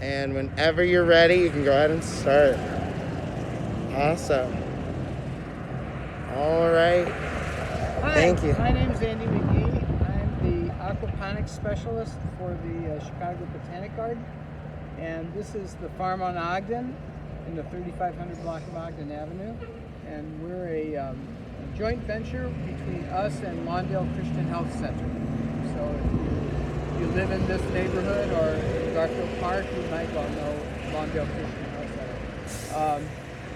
And whenever you're ready, you can go ahead and start. Awesome. All right. Hi, Thank you. my name is Andy McGee. I'm the aquaponics specialist for the Chicago Botanic Garden. And this is the farm on Ogden in the 3500 block of Ogden Avenue. And we're a joint venture between us and Lawndale Christian Health Center. So if you live in this neighborhood or in Garfield Park, you might well know Lawndale Christian Health Center.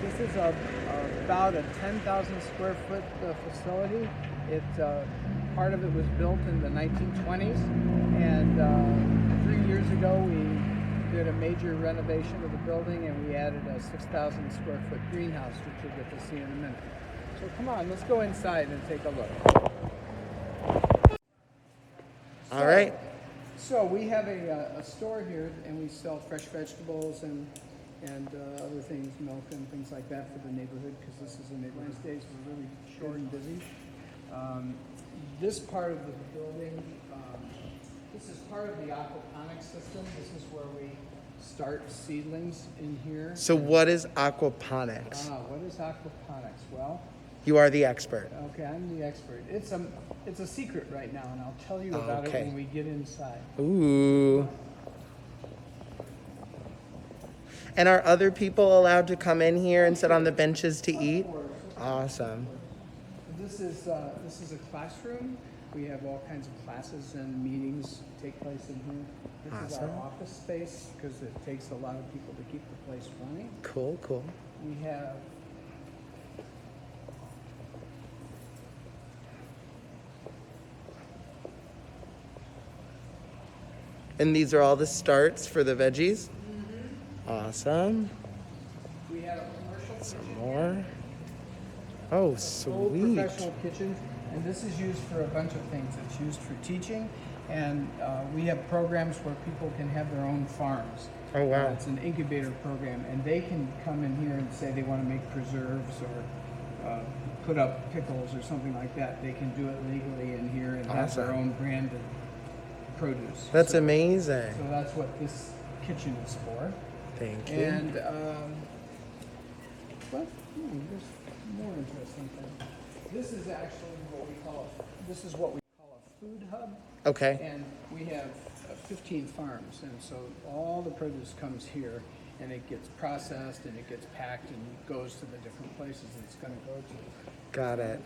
This is about a 10,000 square foot facility. Part of it was built in the 1920s, and 3 years ago we did a major renovation of the building, and we added a 6,000 square foot greenhouse, which you'll get to see in a minute. So come on, let's go inside and take a look. All right. So we have a store here, and we sell fresh vegetables and other things, milk and things like that for the neighborhood, because this is a neighborhood. These days we're really short and busy. This part of the building, this is part of the aquaponics system. This is where we start seedlings in here. So what is aquaponics? What is aquaponics? Well, You are the expert. okay, I'm the expert. It's a secret right now, and I'll tell you about it Okay. when we get inside. Ooh. And are other people allowed to come in here and sit on the benches to eat? Awesome. This is a classroom. We have all kinds of classes and meetings take place in here. This is our Awesome. office space, because it takes a lot of people to keep the place running. Cool, cool. We have And these are all the starts for the veggies? Awesome. we have a commercial Some kitchen, more. Oh, old sweet. professional kitchen, and this is used for a bunch of things. It's used for teaching, and we have programs where people can have their own farms. Oh, wow. It's an incubator program, and they can come in here and say they want to make preserves or put up pickles or something like that. They can do it legally in here and have their Awesome. own branded produce. That's So- amazing. So that's what this kitchen is for. Thank you. And there's more interesting things. This is actually what we call a food hub. Okay. And we have 15 farms, and so all the produce comes here, and it gets processed, and it gets packed, and goes to the different places it's going to go to. Got it.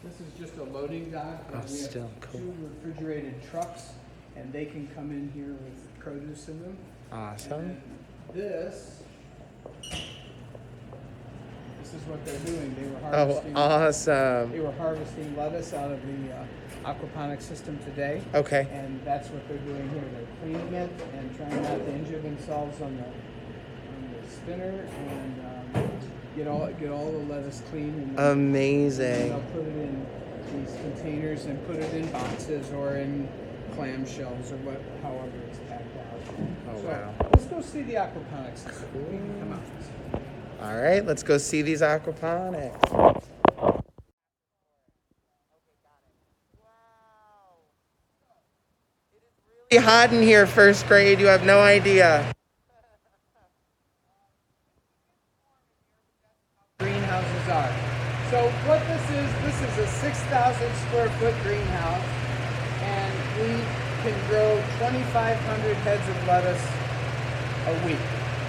This is just a loading dock. Oh, and we have still cool. 2 refrigerated trucks, and they can come in here with produce in them. Awesome. And this is what they're doing. They were Oh, harvesting. awesome. They were harvesting lettuce out of the aquaponics system today. Okay. And that's what they're doing here. They're cleaning it and trying not to injure themselves on the spinner, and get all the lettuce clean. And then Amazing. they'll put it in these containers and put it in boxes or in clamshells or however it's packed out. Oh, So, wow. let's go see the aquaponics system. We can come out. All right, let's go see these aquaponics. It's hot in here, first grade. You have no idea. Greenhouses are. So what this is a 6,000 square foot greenhouse, and we can grow 2,500 heads of lettuce a week.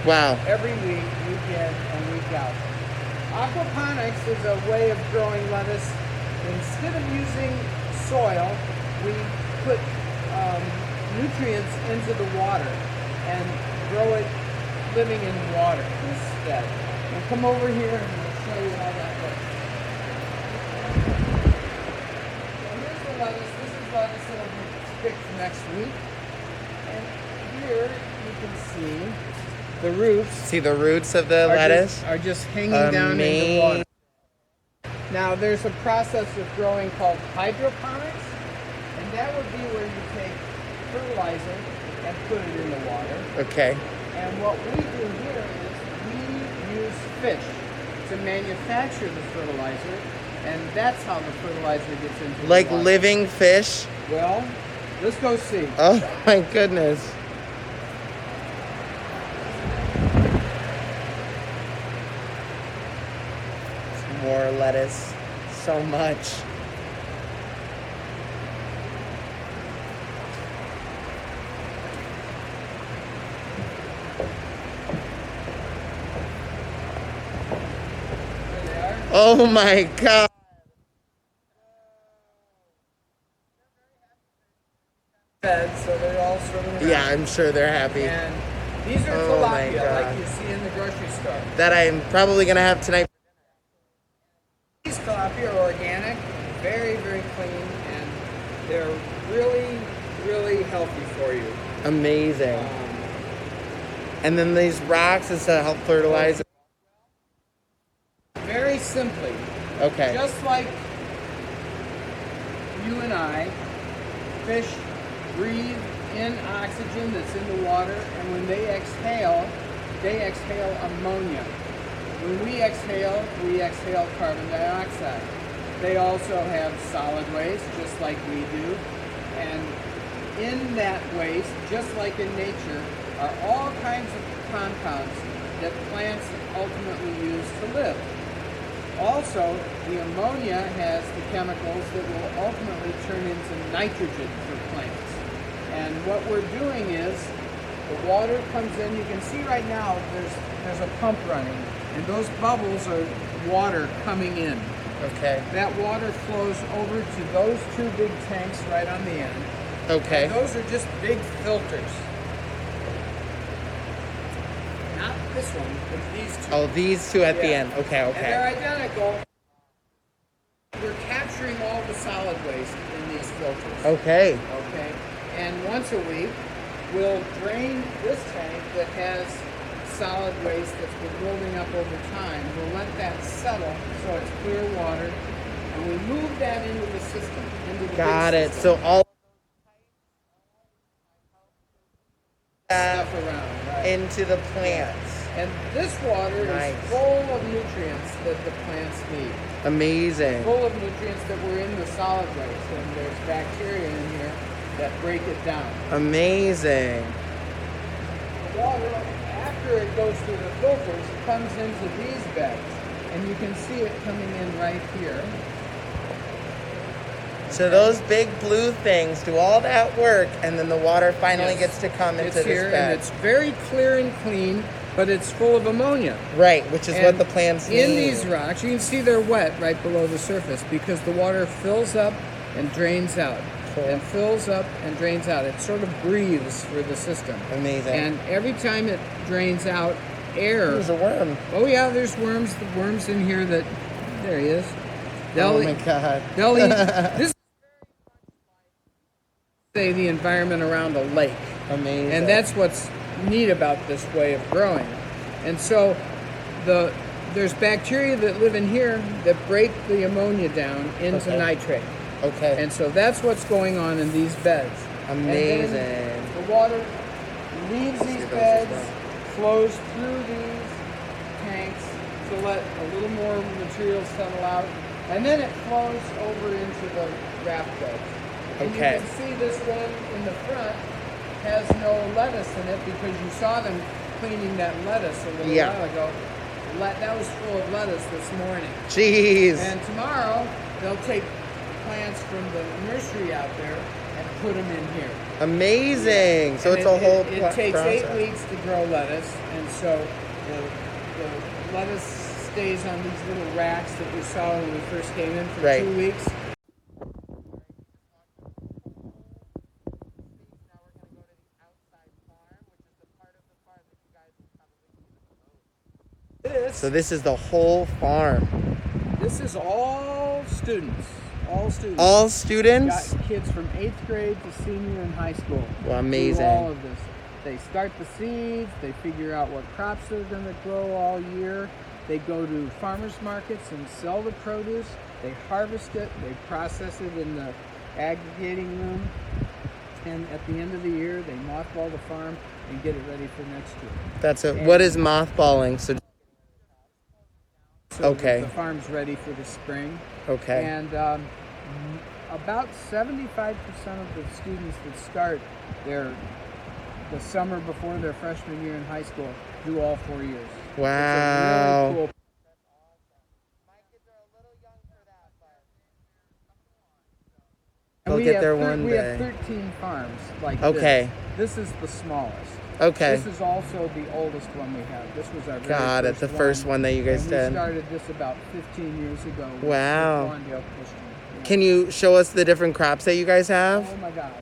Wow. Every week, week in and week out. Aquaponics is a way of growing lettuce. Instead of using soil, we put nutrients into the water and grow it living in water instead. We'll come over here and we'll show you how that works. So here's the lettuce. This is lettuce that will be picked next week. And here you can see the roots See the roots of the lettuce? are just hanging down in the water. Now there's a process of growing called hydroponics, and that would be where you take fertilizer and put it in the water. Okay. And what we do here is we use fish to manufacture the fertilizer, and that's how the fertilizer gets into Like the water. living fish? Well, let's go see. Oh my goodness. that is so much. There they are. Oh my God. Beds, so they're all swimming around. Yeah, I'm sure they're happy. And these are Oh my tilapia, God. like you see in the grocery store. That I'm probably gonna have tonight. These tilapia are organic, very, very clean, and they're really, really healthy for you. Amazing. And then these rocks is to help fertilize. Very simply, Okay. just like you and I, fish breathe in oxygen that's in the water, and when they exhale ammonia. When we exhale carbon dioxide. They also have solid waste, just like we do. And in that waste, just like in nature, are all kinds of compounds that plants ultimately use to live. Also, the ammonia has the chemicals that will ultimately turn into nitrogen for plants. And what we're doing is, the water comes in, you can see right now there's a pump running, and those bubbles are water coming in. Okay. That water flows over to those two big tanks right on the end. Okay. And those are just big filters. Not this one, but these two. Oh, these two at the Yeah. end. Okay, And they're okay. identical. We're capturing all the solid waste in these filters. Okay. Okay. And once a week, we'll drain this tank that has solid waste that's been building up over time. We'll let that settle so it's clear water, and we move that into the system, into the Got big it. system. So all Stuff around, right? into the plants. And this water Nice. is full of nutrients that the plants need. Amazing. Full of nutrients that were in the solid waste, and there's bacteria in here that break it down. Amazing. The water, after it goes through the filters, it comes into these beds, and you can see it coming in right here. So those big blue things do all that work, and then the water finally Yes. gets to come into It's this here, bed. and it's very clear and clean, but it's full of ammonia. Right, which is what And the plants need. in these rocks, you can see they're wet right below the surface because the water fills up and drains out. Cool. And fills up and drains out. It sort of breathes for the system. Amazing. And every time it drains out air. There's a worm. Oh yeah, there's worms. The worms in here that. There he is. Oh my God. They'll eat. This is say the environment around a lake. Amazing. And that's what's neat about this way of growing. And so there's bacteria that live in here that break the ammonia down into Okay. nitrate. Okay. And so that's what's going on in these beds. Amazing. And then the water leaves See these those as beds, well. flows through these tanks to let a little more material settle out, and then it flows over into the raft beds. And Okay. you can see this one in the front has no lettuce in it because you saw them cleaning that lettuce a little Yeah. while ago. That was full of lettuce this morning. Jeez. And tomorrow, they'll take plants from the nursery out there and put them in here. Amazing. So And it's a whole It takes process. 8 weeks to grow lettuce, and so the lettuce stays on these little racks that we saw when we first came in for Right. 2 weeks. So this is the whole farm. This is all students. All students. All students? Got kids from 8th grade to senior in high school. Well, Do amazing. all of this. They start the seeds. They figure out what crops they're going to grow all year. They go to farmers markets and sell the produce. They harvest it. They process it in the aggregating room. And at the end of the year, they mothball the farm and get it ready for next year. That's it. What is mothballing? So So Okay. that the farm's ready for the spring. okay. And about 75% of the students that start the summer before their freshman year in high school do all 4 years. Wow. It's a really cool. My kids are a little I'll we get have there one we have day. 13 farms like Okay. this. This is the smallest. Okay. This is also the oldest one we have. This was our very Got it. first The first one that you guys and did. we started this about 15 years ago. Wow. With Mondale Christian. Yeah. Can you show us the different crops that you guys have? Oh my God.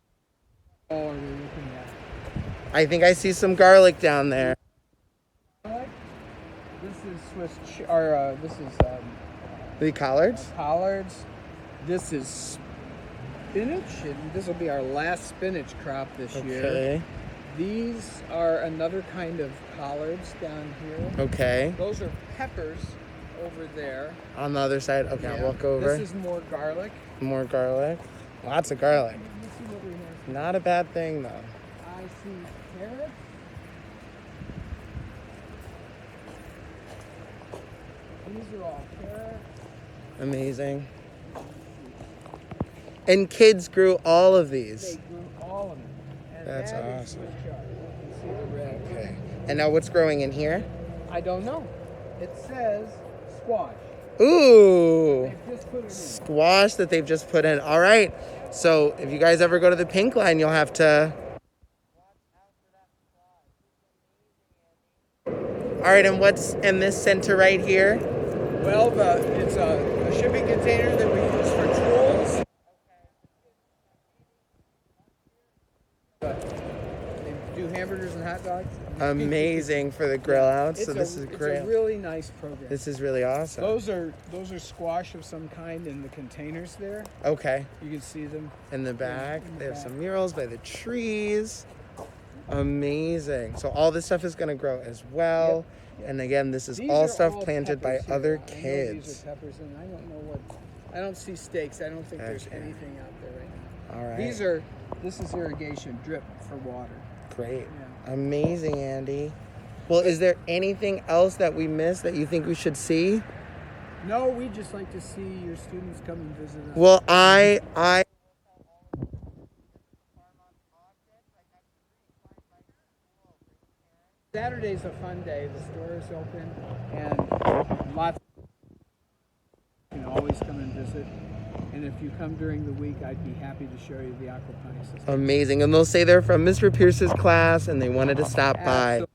Oh, are we looking at? I think I see some garlic down there. This is this is The collards? collards. This is spinach, and this will be our last spinach crop this year. Okay. These are another kind of collards down here. Okay. Those are peppers over there. On the other side? Okay, Yeah. I'll walk over. This is more garlic. More garlic. Lots of garlic. Let's see what we have. Not a bad thing, though. I see carrots. These are all carrots. Amazing. And kids grew all of They these. grew all of them. And That's that is awesome. Swiss chard. You can see the red. Okay. And now what's growing in here? I don't know. It says squash. Ooh. They've just put it in. Squash that they've just put in. All right. So if you guys ever go to the pink line, you'll have to. All right, and what's in this center right here? Well, it's a shipping container that we use for tools. They do hamburgers and hot dogs. Amazing for the grill out. So this is It's great. a really nice program. This is really awesome. Those are squash of some kind in the containers there. Okay. You can see them. In the back, in the they have back. some murals by the trees. Amazing. So all this stuff is going to grow as well. Yep. And again, this is These all are stuff all planted by peppers here. other I know kids. these are peppers, and I don't know what. I don't see steaks. I don't think there's Okay. anything out there right now. All right. This is irrigation, drip for water. Great. Yeah. Amazing, Andy. Well, is there anything else that we missed that you think we should see? No, we just like to see your students come and visit us. Well, I Saturday's a fun day. The store is open, and lots. You can always come and visit. And if you come during the week, I'd be happy to show you the aquaponics system. amazing. And they'll say they're from Mr. Pierce's class and they wanted to stop by. Absolutely.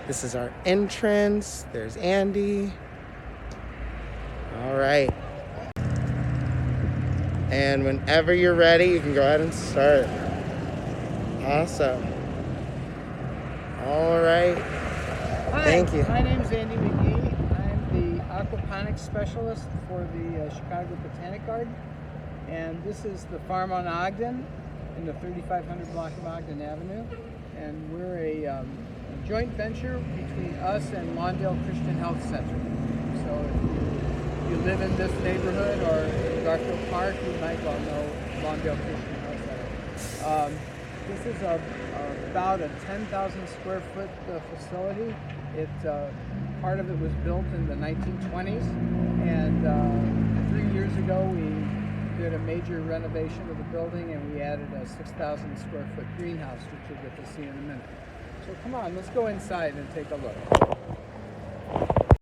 This is our entrance. There's Andy. All right. And whenever you're ready, you can go ahead and start. Awesome. All right. Hi, Thank you. My name's Andy McGee. I'm the aquaponics specialist for the Chicago Botanic Garden. And this is the farm on Ogden in the 3500 block of Ogden Avenue. And we're a joint venture between us and Mondale Christian Health Center. So if you live in this neighborhood or in Garfield Park, you might well know Mondale Christian Health Center. This is about a 10,000 square foot facility. Part of it was built in the 1920s, and 3 years ago we did a major renovation of the building, and we added a 6,000 square foot greenhouse, which you'll get to see in a minute. So come on, let's go inside and take a look.